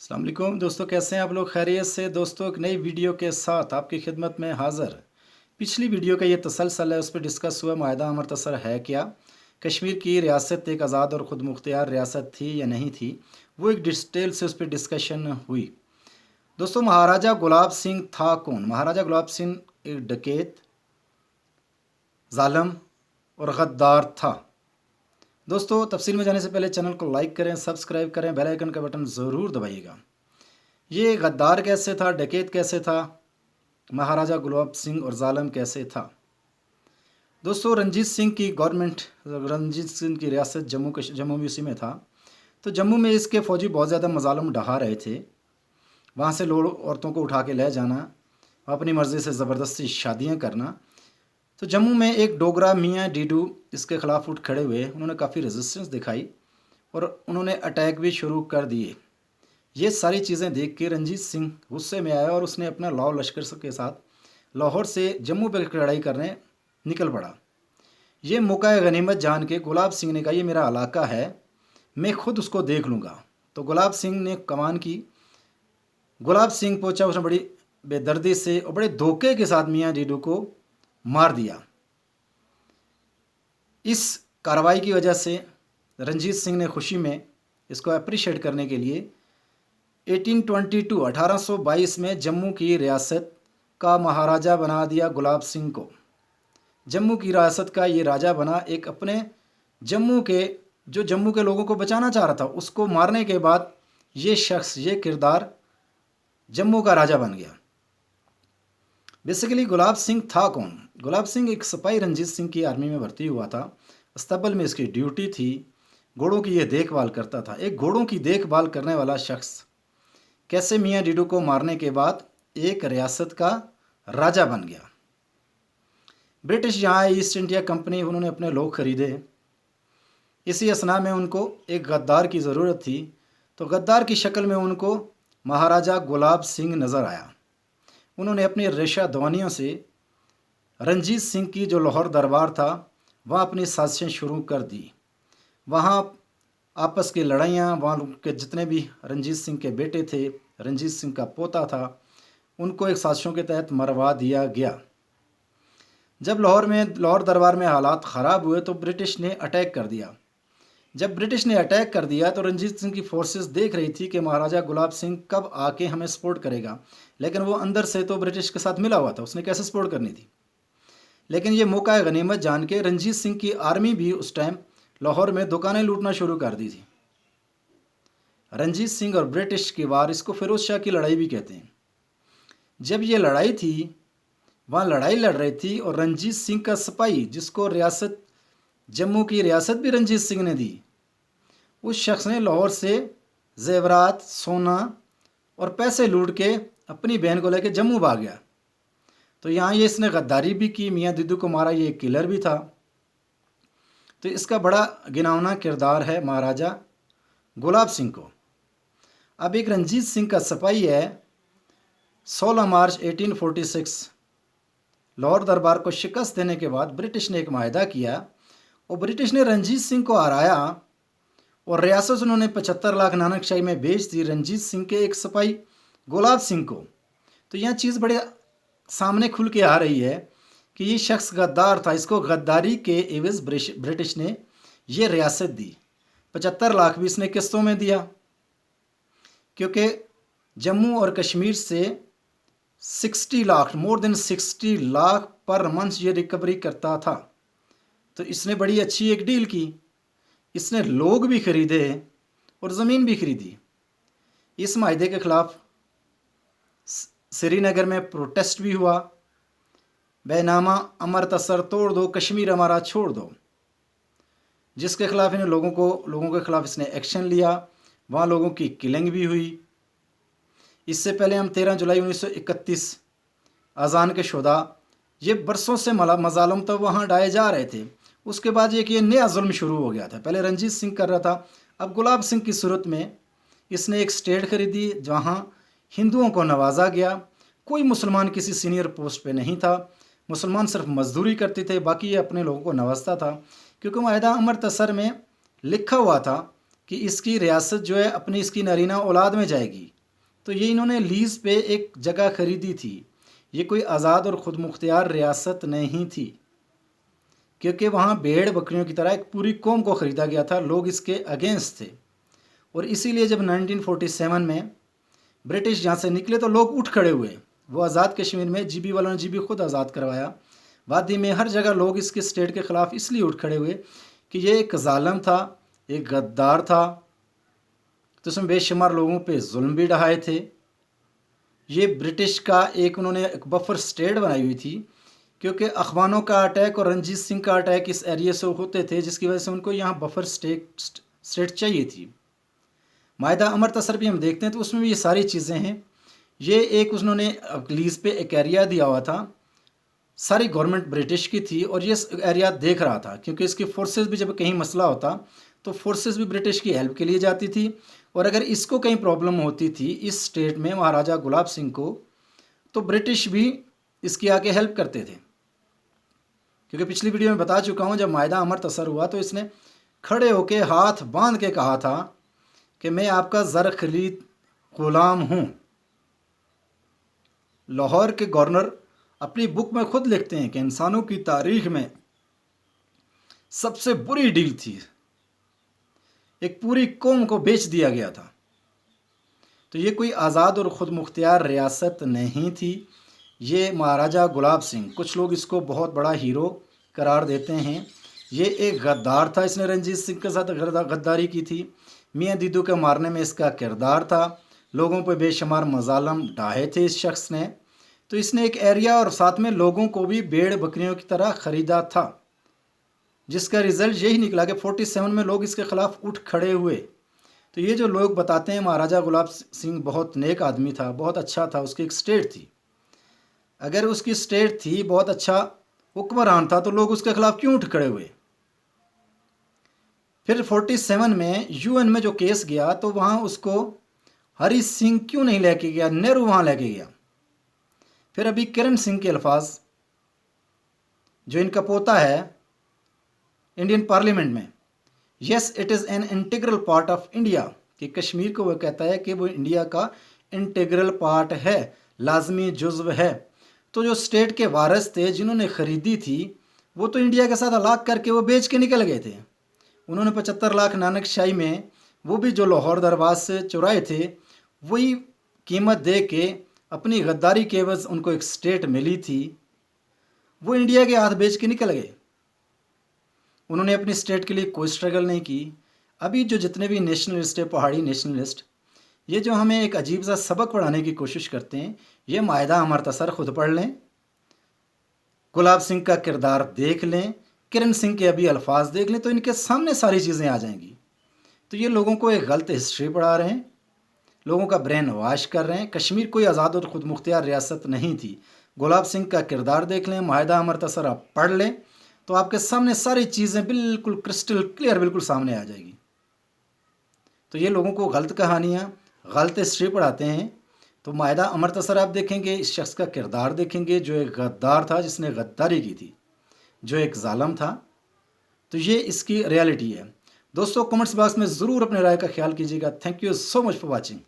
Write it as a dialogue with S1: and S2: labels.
S1: अस्सलाम वालेकुम दोस्तों, कैसे हैं आप लोग? खैरियत से? दोस्तों, एक नई वीडियो के साथ आपकी खिदमत में हाज़िर। पिछली वीडियो का ये तसलसल है, उस पे डिस्कस हुआ माहिदा अमृतसर है क्या? कश्मीर की रियासत एक आज़ाद और ख़ुद मुख्तियार रियासत थी या नहीं थी? वो एक डिटेल से उस पर डिस्कशन हुई। दोस्तों, महाराजा गुलाब सिंह था कौन? महाराजा गुलाब सिंह एक डकैत, ज़ालिम और ग़द्दार था। दोस्तों, तफसील में जाने से पहले चैनल को लाइक करें, सब्सक्राइब करें, बेल आइकन का बटन ज़रूर दबाइएगा। ये गद्दार कैसे था, डकैत कैसे था, महाराजा गुलाब सिंह और ज़ालिम कैसे था? दोस्तों, रंजीत सिंह की गवर्नमेंट, रंजीत सिंह की रियासत जम्मू भी उसी में था। तो जम्मू में इसके फ़ौजी बहुत ज़्यादा मज़ालम ढहा रहे थे। वहाँ से लोग औरतों को उठा के ले जाना, अपनी मर्ज़ी से ज़बरदस्ती शादियाँ करना। तो जम्मू में एक डोगरा मियाँ डीडू इसके ख़िलाफ़ उठ खड़े हुए। उन्होंने काफ़ी रेजिस्टेंस दिखाई और उन्होंने अटैक भी शुरू कर दिए। ये सारी चीज़ें देख के रंजीत सिंह गुस्से में आया और उसने अपना लाव लश्कर के साथ लाहौर से जम्मू पर लड़ाई करने निकल पड़ा। ये मौका गनीमत जान के गुलाब सिंह ने कहा, ये मेरा इलाका है, मैं खुद उसको देख लूँगा। तो गुलाब सिंह ने कमान की। गुलाब सिंह पहुँचा, उसने बड़ी बेदर्दी से और बड़े धोखे के साथ मियाँ डीडू को मार दिया। इस कार्रवाई की वजह से रंजीत सिंह ने खुशी में इसको अप्रिशिएट करने के लिए 1822 में जम्मू की रियासत का महाराजा बना दिया गुलाब सिंह को। जम्मू की रियासत का ये राजा बना। एक अपने जम्मू के लोगों को बचाना चाह रहा था, उसको मारने के बाद ये शख्स, ये किरदार जम्मू का राजा बन गया। बेसिकली गुलाब सिंह था कौन? गुलाब सिंह एक सिपाही रंजीत सिंह की आर्मी में भर्ती हुआ था। अस्तबल में इसकी ड्यूटी थी, घोड़ों की ये देखभाल करता था। एक घोड़ों की देखभाल करने वाला शख्स कैसे मियाँ डीडू को मारने के बाद एक रियासत का राजा बन गया? ब्रिटिश यहाँ ईस्ट इंडिया कंपनी, उन्होंने अपने लोग खरीदे। इसी असना में उनको एक गद्दार की ज़रूरत थी, तो गद्दार की शक्ल में उनको महाराजा गुलाब सिंह नज़र आया। उन्होंने अपनी रेशा दवानियों से रंजीत सिंह की जो लाहौर दरबार था वहाँ अपनी साजिशें शुरू कर दी। वहाँ आपस की लड़ाइयाँ, वहाँ के जितने भी रंजीत सिंह के बेटे थे, रंजीत सिंह का पोता था, उनको एक साजिशों के तहत मरवा दिया गया। जब लाहौर दरबार में हालात ख़राब हुए तो ब्रिटिश ने अटैक कर दिया। जब ब्रिटिश ने अटैक कर दिया तो रंजीत सिंह की फोर्सेस देख रही थी कि महाराजा गुलाब सिंह कब आके हमें सपोर्ट करेगा, लेकिन वो अंदर से तो ब्रिटिश के साथ मिला हुआ था, उसने कैसे सपोर्ट करनी थी। लेकिन ये मौका गनीमत जान के रंजीत सिंह की आर्मी भी उस टाइम लाहौर में दुकानें लूटना शुरू कर दी थी। रंजीत सिंह और ब्रिटिश की वार, इसको फिरोज शाह की लड़ाई भी कहते हैं। जब ये लड़ाई थी, वहाँ लड़ाई लड़ रही थी और रंजीत सिंह का सिपाही, जिसको रियासत जम्मू की रियासत भी रंजीत सिंह ने दी, उस शख्स ने लाहौर से जेवरात, सोना और पैसे लूट के अपनी बहन को लेकर जम्मू भाग गया। तो यहाँ ये इसने गद्दारी भी की, मियाँ डीडू को मारा, ये किलर भी था। तो इसका बड़ा घिनौना किरदार है महाराजा गुलाब सिंह को। अब एक रंजीत सिंह का सिपाही है, 16 मार्च 1846 लाहौर दरबार को शिकस्त देने के बाद ब्रिटिश ने एक माहिदा किया और ब्रिटिश ने रंजीत सिंह को हराया और रियासत उन्होंने 75 लाख नानकशाही में बेच दी रंजीत सिंह के एक सिपाही गुलाब सिंह को। तो यह चीज़ बड़े सामने खुल के आ रही है कि ये शख्स गद्दार था। इसको गद्दारी के एवज ब्रिटिश ने ये रियासत दी। 75 लाख भी इसने किस्तों में दिया, क्योंकि जम्मू और कश्मीर से 60 lakh, more than 60 lakh per month ये रिकवरी करता था। तो इसने बड़ी अच्छी एक डील की। इसने लोग भी खरीदे और ज़मीन भी खरीदी। इस माहिदे के ख़िलाफ़ श्रीनगर में प्रोटेस्ट भी हुआ। बैनामा अमृतसर तोड़ दो, कश्मीर हमारा छोड़ दो, जिसके ख़िलाफ़ इन लोगों के ख़िलाफ़ इसने एक्शन लिया। वहाँ लोगों की किलिंग भी हुई। इससे पहले हम 13 जुलाई 1931 अजान के शुदा, ये बरसों से मज़ालम तो वहाँ डाए जा रहे थे। उसके बाद ये नया जुल्म शुरू हो गया था। पहले रंजीत सिंह कर रहा था, अब गुलाब सिंह की सूरत में इसने एक स्टेट खरीदी जहाँ हिंदुओं को नवाजा गया। कोई मुसलमान किसी सीनियर पोस्ट पे नहीं था, मुसलमान सिर्फ मजदूरी करते थे, बाकी ये अपने लोगों को नवाजता था। क्योंकि माहिदा अमृतसर में लिखा हुआ था कि इसकी रियासत जो है अपनी इसकी नरीना औलाद में जाएगी, तो ये इन्होंने लीज़ पे एक जगह खरीदी थी। ये कोई आज़ाद और ख़ुद मुख्तियार रियासत नहीं थी, क्योंकि वहाँ भेड़ बकरियों की तरह एक पूरी कौम को ख़रीदा गया था। लोग इसके अगेंस्ट थे और इसीलिए जब 1947 में ब्रिटिश यहाँ से निकले तो लोग उठ खड़े हुए। वो आज़ाद कश्मीर में जीबी वालों ने जीबी खुद आज़ाद करवाया। वादी में हर जगह लोग इसके स्टेट के ख़िलाफ़ इसलिए उठ खड़े हुए कि ये एक ज़ालिम था, एक गद्दार था, तो उसमें बेशुमार लोगों पे जुल्म भी ढहाए थे। ये ब्रिटिश का एक उन्होंने एक बफर स्टेट बनाई हुई थी, क्योंकि अफगानों का अटैक और रंजीत सिंह का अटैक इस एरिया से होते थे, जिसकी वजह से उनको यहाँ बफर स्टेट चाहिए थी। माहिदा अमृतसर भी हम देखते हैं तो उसमें भी ये सारी चीज़ें हैं। ये एक उन्होंने लीज़ पे एक एरिया दिया हुआ था, सारी गवर्नमेंट ब्रिटिश की थी और ये एरिया देख रहा था, क्योंकि इसकी फोर्सेस भी जब कहीं मसला होता तो फोर्सेस भी ब्रिटिश की हेल्प के लिए जाती थी। और अगर इसको कहीं प्रॉब्लम होती थी इस स्टेट में महाराजा गुलाब सिंह को, तो ब्रिटिश भी इसकी आके हेल्प करते थे। क्योंकि पिछली वीडियो में बता चुका हूँ, जब माहिदा अमृतसर हुआ तो इसने खड़े होके हाथ बांध के कहा था कि मैं आपका ज़र खरीद ग़ुलाम हूँ। लाहौर के गवर्नर अपनी बुक में खुद लिखते हैं कि इंसानों की तारीख में सबसे बुरी डील थी, एक पूरी कौम को बेच दिया गया था। तो ये कोई आज़ाद और ख़ुद मुख्तियार रियासत नहीं थी, ये महाराजा गुलाब सिंह, कुछ लोग इसको बहुत बड़ा हीरो करार देते हैं। ये एक गद्दार था, इसने रंजीत सिंह के साथ गद्दारी की थी। मियाँ दीदू के मारने में इसका किरदार था, लोगों पर बेशुमार मजालम ढाए थे इस शख्स ने। तो इसने एक एरिया और साथ में लोगों को भी भेड़ बकरियों की तरह ख़रीदा था, जिसका रिज़ल्ट यही निकला कि 47 में लोग इसके ख़िलाफ़ उठ खड़े हुए। तो ये जो लोग बताते हैं महाराजा गुलाब सिंह बहुत नेक आदमी था, बहुत अच्छा था, उसकी एक स्टेट थी। अगर उसकी स्टेट थी, बहुत अच्छा हुक्मरान था, तो लोग उसके ख़िलाफ़ क्यों उठ खड़े हुए? फिर 47 में यूएन में जो केस गया तो वहाँ उसको हरी सिंह क्यों नहीं लेके गया, नेहरू वहाँ लेके गया। फिर अभी किरण सिंह के अल्फाज, जो इनका पोता है इंडियन पार्लियामेंट में, yes it is an integral part of India, कि कश्मीर को वो कहता है कि वो इंडिया का इंटीग्रल पार्ट है, लाजमी जुज़्व है। तो जो स्टेट के वारिस थे जिन्होंने ख़रीदी थी, वो तो इंडिया के साथ अलाक करके वो बेच के निकल गए थे। उन्होंने 75 लाख नानकशाही में वो भी जो लाहौर दरबार से चुराए थे, वही कीमत दे के अपनी गद्दारी के एवज़ उनको एक स्टेट मिली थी, वो इंडिया के हाथ बेच के निकल गए। उन्होंने अपनी स्टेट के लिए कोई स्ट्रगल नहीं की। अभी जो जितने भी नेशनलिस्ट है, पहाड़ी नेशनलिस्ट, ये जो हमें एक अजीब सा सबक पढ़ाने की कोशिश करते हैं, ये माहिदा अमृतसर खुद पढ़ लें, गुलाब सिंह का किरदार देख लें, किरण सिंह के अभी अल्फाज देख लें, तो इनके सामने सारी चीज़ें आ जाएंगी। तो ये लोगों को एक गलत हिस्ट्री पढ़ा रहे हैं, लोगों का ब्रेन वॉश कर रहे हैं। कश्मीर कोई आज़ाद और ख़ुद मुख्तियार रियासत नहीं थी। गुलाब सिंह का किरदार देख लें, माहिदा अमृतसर आप पढ़ लें, तो आपके सामने सारी चीज़ें बिल्कुल क्रिस्टल क्लियर बिल्कुल सामने आ जाएगी। तो ये लोगों को गलत कहानियाँ, गलत हिस्ट्री पढ़ाते हैं। तो माहिदा अमृतसर आप देखेंगे, इस शख्स का किरदार देखेंगे जो एक गद्दार था, जिसने गद्दारी की थी, जो एक जालिम था। तो ये इसकी रियलिटी है। दोस्तों कमेंट्स बॉक्स में ज़रूर अपने राय का ख्याल कीजिएगा। Thank you so much for watching.